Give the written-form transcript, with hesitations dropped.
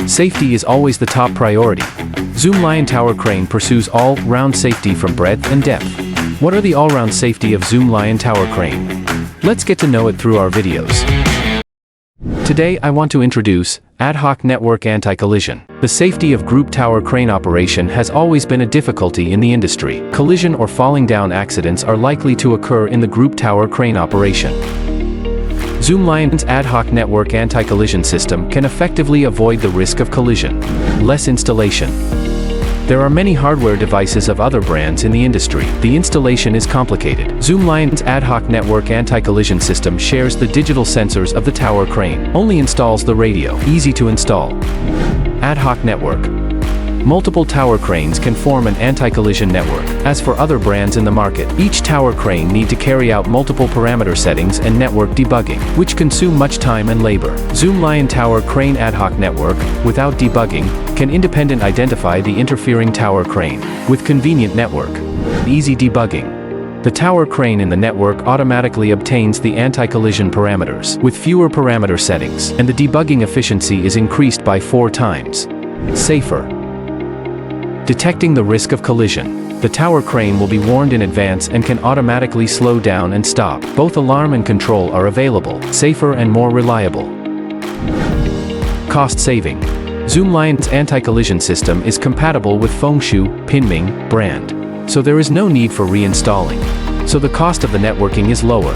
Safety is always the top priority. ZOOMLION Tower Crane pursues all-round safety from breadth and depth. What are the all-round safety of ZOOMLION Tower Crane? Let's get to know it through our videos. Today I want to introduce Ad-hoc Network Anti-Collision. The safety of group tower crane operation has always been a difficulty in the industry. Collision or falling down accidents are likely to occur in the group tower crane operation. ZOOMLION's Ad-hoc Network Anti-Collision System can effectively avoid the risk of collision. Less installation. There are many hardware devices of other brands in the industry. The installation is complicated. ZOOMLION's Ad-hoc Network Anti-Collision System shares the digital sensors of the tower crane. Only installs the radio. Easy to install. Ad-hoc Network. Multiple tower cranes can form an anti-collision network. As for other brands in the market, each tower crane need to carry out multiple parameter settings and network debugging, which consume much time and labor. ZOOMLION Tower Crane Ad-hoc Network, without debugging, can independently identify the interfering tower crane. With convenient network, easy debugging. The tower crane in the network automatically obtains the anti-collision parameters with fewer parameter settings, and the debugging efficiency is increased by 4 times. Safer. Detecting the risk of collision. The tower crane will be warned in advance and can automatically slow down and stop. Both alarm and control are available, safer and more reliable. Cost saving. ZOOMLION's anti-collision system is compatible with Fengshu, Pinming brand, so there is no need for reinstalling. So the cost of the networking is lower.